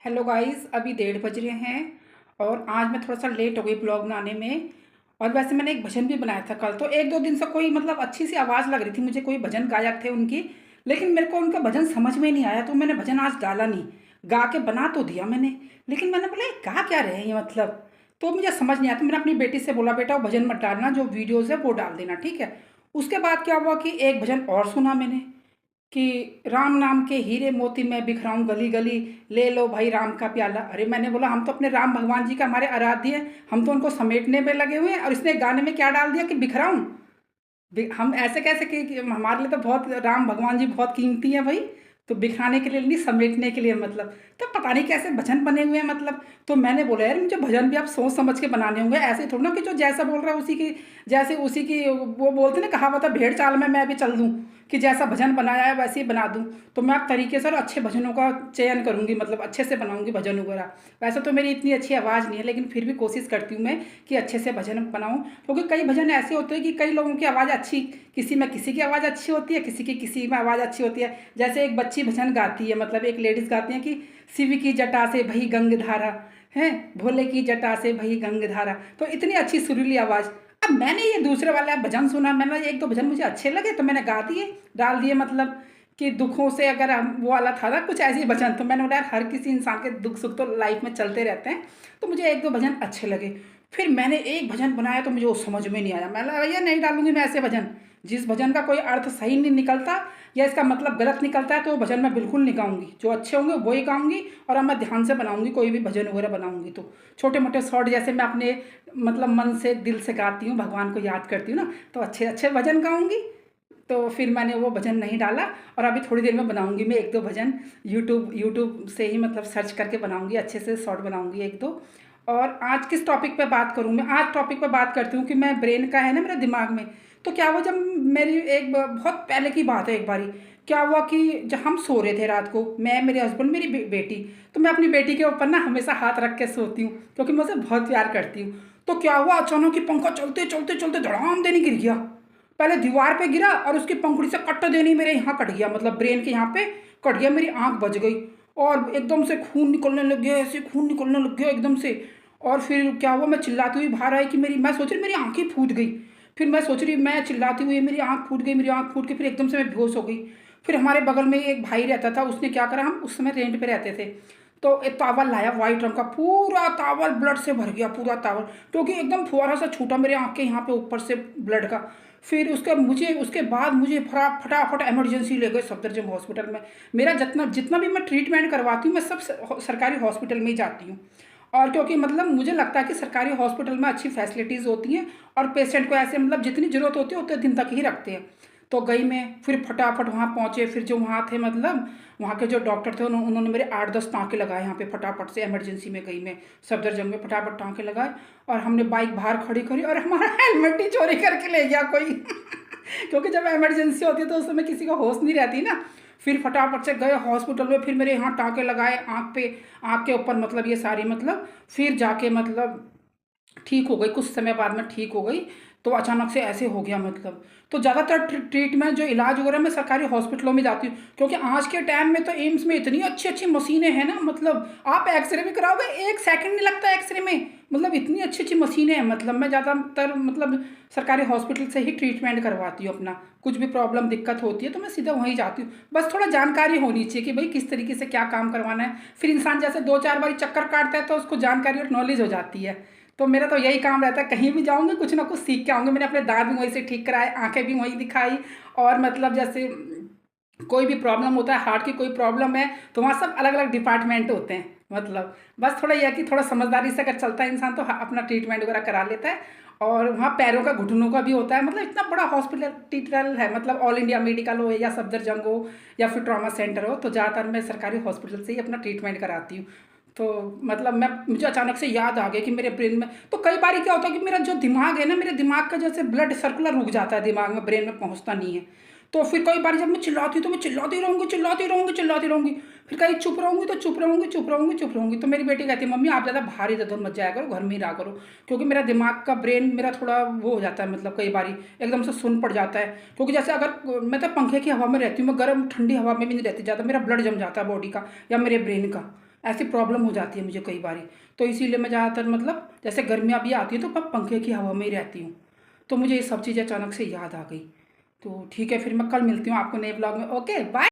Hello guys, अभी 1:30 बज रहे हैं और आज मैं थोड़ा सा लेट हो गई ब्लॉग बनाने में। और वैसे मैंने एक भजन भी बनाया था कल, तो एक दो दिन से कोई मतलब अच्छी सी आवाज़ लग रही थी मुझे, कोई भजन गायक थे उनकी। लेकिन मेरे को उनका भजन समझ में नहीं आया, तो मैंने भजन आज डाला नहीं। गा के बना तो दिया मैंने, लेकिन मैंने बोला ये गा क्या रहे हैं ये मतलब। तो मुझे समझ नहीं आया, तो मैंने अपनी बेटी से बोला बेटा वो भजन मत डालना, जो वीडियोज़ है वो डाल देना, ठीक है। उसके बाद क्या हुआ कि एक भजन और सुना मैंने कि राम नाम के हीरे मोती मैं बिखराऊं गली गली, ले लो भाई राम का प्याला। अरे मैंने बोला हम तो अपने राम भगवान जी का हमारे आराध्य हैं, हम तो उनको समेटने में लगे हुए हैं, और इसने गाने में क्या डाल दिया कि बिखराऊं। हम ऐसे कैसे कि हमारे लिए तो बहुत राम भगवान जी बहुत कीमती हैं भाई। तो बिखराने के लिए नहीं, समेटने के लिए मतलब। तो पता नहीं कैसे भजन बने हुए हैं मतलब। तो मैंने बोला यार मुझे भजन भी आप सोच समझ के बनाने होंगे, ऐसे थोड़ा ना कि जो जैसा बोल रहा है उसी की, जैसे उसी की वो बोलते ना कहावत है भेड़ चाल में मैं भी चल दूँ, कि जैसा भजन बनाया है वैसे ही बना दूँ। तो मैं आप तरीके से और अच्छे भजनों का चयन करूँगी, मतलब अच्छे से बनाऊँगी भजन वगैरह। वैसे तो मेरी इतनी अच्छी आवाज़ नहीं है, लेकिन फिर भी कोशिश करती हूँ मैं कि अच्छे से भजन बनाऊँ। क्योंकि कई भजन ऐसे होते हैं कि कई लोगों की आवाज़ अच्छी, किसी में किसी की आवाज़ अच्छी होती है, किसी में आवाज़ अच्छी होती है। जैसे एक बच्ची भजन गाती है, मतलब एक लेडीज़ गाती हैं कि शिव की जटा से भई गंगधारा है, भोले की जटा से भई गंगधारा। तो इतनी अच्छी सुरीली आवाज़। अब मैंने ये दूसरे वाला भजन सुना, मैंने एक दो भजन मुझे अच्छे लगे तो मैंने गा दिए, डाल दिए। मतलब कि दुखों से अगर वो वाला था ना कुछ ऐसी भजन, तो मैंने बोला यार हर किसी इंसान के दुख सुख तो लाइफ में चलते रहते हैं। तो मुझे एक दो भजन अच्छे लगे। फिर मैंने एक भजन बनाया तो मुझे वो समझ में नहीं आया। मैं लगा भैया नहीं डालूंगी मैं ऐसे भजन, जिस भजन का कोई अर्थ सही नहीं निकलता या इसका मतलब गलत निकलता है तो वो भजन मैं बिल्कुल नहीं गाऊंगी। जो अच्छे होंगे वही गाऊंगी, और अब मैं ध्यान से बनाऊंगी कोई भी भजन वगैरह बनाऊंगी तो छोटे मोटे शॉर्ट, जैसे मैं अपने मतलब मन से दिल से गाती हूँ, भगवान को याद करती हूँ ना, तो अच्छे अच्छे भजन गाऊंगी। तो फिर मैंने वो भजन नहीं डाला, और अभी थोड़ी देर में बनाऊंगी मैं एक दो भजन। यूट्यूब से ही मतलब सर्च करके बनाऊंगी, अच्छे से शॉर्ट बनाऊंगी एक दो। और आज किस टॉपिक पे बात करूँ मैं, आज टॉपिक पे बात करती हूँ कि मैं ब्रेन का है ना मेरे दिमाग में। तो क्या हुआ, जब मेरी बहुत पहले की बात है, एक बारी क्या हुआ कि जब हम सो रहे थे रात को, मैं मेरे हस्बैंड मेरी बेटी, तो मैं अपनी बेटी के ऊपर ना हमेशा हाथ रख के सोती हूँ क्योंकि मैं उसे बहुत प्यार करती हूँ। तो क्या हुआ अचानक कि पंखा चलते चलते चलते धड़ाम देने गिर गया। पहले दीवार पे गिरा और उसकी पंखुड़ी से कट देनी मेरे यहाँ कट गया, मतलब ब्रेन के यहाँ पे कट गया, मेरी आंख बच गई। और एकदम से खून निकलने लग गया, ऐसे खून निकलने लग गया एकदम से। और फिर क्या हुआ, मैं चिल्लाती हुई बाहर आई कि मेरी, मैं सोच रही मेरी आंखें फूट गई। फिर मैं सोच रही, मैं चिल्लाती हुई मेरी आंख फूट गई, मेरी आंख फूट के फिर एकदम से मैं बेहोश हो गई। फिर हमारे बगल में एक भाई रहता था, उसने क्या करा, हम उस समय रेंट पे रहते थे, तो एक तावल लाया वाइट रंग का, पूरा तावल ब्लड से भर गया, पूरा तावल, क्योंकि एकदम फुहारा सा छूटा मेरे आँख के यहाँ पे ऊपर से ब्लड का। फिर उसके बाद मुझे फटाफट इमरजेंसी ले गए सफदरजंग हॉस्पिटल में। मेरा जितना जितना भी मैं ट्रीटमेंट करवाती हूँ मैं सब सरकारी हॉस्पिटल में ही जाती हूँ। और क्योंकि मतलब मुझे लगता है कि सरकारी हॉस्पिटल में अच्छी फैसिलिटीज़ होती हैं, और पेशेंट को ऐसे मतलब जितनी ज़रूरत होती है उतने दिन तक ही रखते हैं। तो गई मैं, फिर फटाफट वहाँ पहुँचे। फिर जो वहाँ थे मतलब वहाँ के जो डॉक्टर थे उन्होंने मेरे 8-10 टाँके लगाए यहाँ पे, फटाफट से इमरजेंसी में गई मैं सफदरजंग में, फटाफट टाँके लगाए। और हमने बाइक बाहर खड़ी करी और हमारा हेलमेट ही चोरी करके ले गया कोई क्योंकि जब इमरजेंसी होती है तो उस समय किसी को होश नहीं रहती ना। फिर फटाफट से गए हॉस्पिटल में, फिर मेरे यहाँ टाँके लगाए आँख पे, आँख के ऊपर, मतलब ये सारी मतलब। फिर जाके मतलब ठीक हो गई, कुछ समय बाद में ठीक हो गई। तो अचानक से ऐसे हो गया मतलब। तो ज़्यादातर ट्रीटमेंट जो इलाज वगैरह मैं सरकारी हॉस्पिटलों में जाती हूँ, क्योंकि आज के टाइम में तो एम्स में इतनी अच्छी अच्छी मशीनें हैं ना, मतलब आप एक्सरे भी कराओगे 1 सेकंड नहीं लगता एक्सरे में, मतलब इतनी अच्छी अच्छी मशीनें हैं। मतलब मैं ज़्यादातर मतलब सरकारी हॉस्पिटल से ही ट्रीटमेंट करवाती हूँ अपना। कुछ भी प्रॉब्लम दिक्कत होती है तो मैं सीधा वहीं जाती हूँ। बस थोड़ा जानकारी होनी चाहिए कि भाई किस तरीके से क्या काम करवाना है। फिर इंसान जैसे 2-4 बारी चक्कर काटता है तो उसको जानकारी और नॉलेज हो जाती है। तो मेरा तो यही काम रहता है, कहीं भी जाऊँगी कुछ ना कुछ सीख के आऊँगी। मैंने अपने दाँत भी वहीं से ठीक कराए, आँखें भी वहीं दिखाई। और मतलब जैसे कोई भी प्रॉब्लम होता है, हार्ट की कोई प्रॉब्लम है, तो वहाँ सब अलग अलग डिपार्टमेंट होते हैं। मतलब बस थोड़ा यह है कि थोड़ा समझदारी से अगर चलता है इंसान तो अपना ट्रीटमेंट वगैरह करा लेता है। और वहाँ पैरों का घुटनों का भी होता है, मतलब इतना बड़ा हॉस्पिटल है, मतलब ऑल इंडिया मेडिकल हो या सफदरजंग हो या फिर ट्रॉमा सेंटर हो, तो ज़्यादातर मैं सरकारी हॉस्पिटल से ही अपना ट्रीटमेंट कराती हूँ। तो मतलब मुझे अचानक से याद आ गया कि मेरे ब्रेन में तो कई बार क्या होता है कि मेरा जो दिमाग है ना, मेरे दिमाग का जैसे ब्लड सर्कुलर रुक जाता है दिमाग में, ब्रेन में पहुंचता नहीं है। तो फिर कई बार जब मैं चिल्लाती हूँ तो मैं चिल्लाती रहूँगी चिल्लाती रहूँगी चिल्लाती रहूँगी। फिर कहीं चुप रहूँगी तो चुप रहूँगी चुप रहूँगी चुप रहूँगी। तो मेरी बेटी कहती है मम्मी आप ज़्यादा भारी इधर मत जाया करो, घर में ही रहा करो। क्योंकि मेरा दिमाग का ब्रेन मेरा थोड़ा वो हो जाता है, मतलब कई बार एकदम से सुन पड़ जाता है। क्योंकि जैसे अगर मैं तो पंखे की हवा में रहती हूँ, मैं गर्म ठंडी हवा में भी नहीं रहती ज़्यादा, मेरा ब्लड जम जाता है बॉडी का या मेरे ब्रेन का। ऐसी प्रॉब्लम हो जाती है मुझे कई बारी। तो इसीलिए मैं ज़्यादातर मतलब जैसे गर्मियाँ भी आती हैं तो मैं पंखे की हवा में ही रहती हूँ। तो मुझे ये सब चीज़ें अचानक से याद आ गई। तो ठीक है, फिर मैं कल मिलती हूँ आपको नए ब्लॉग में। Okay, bye.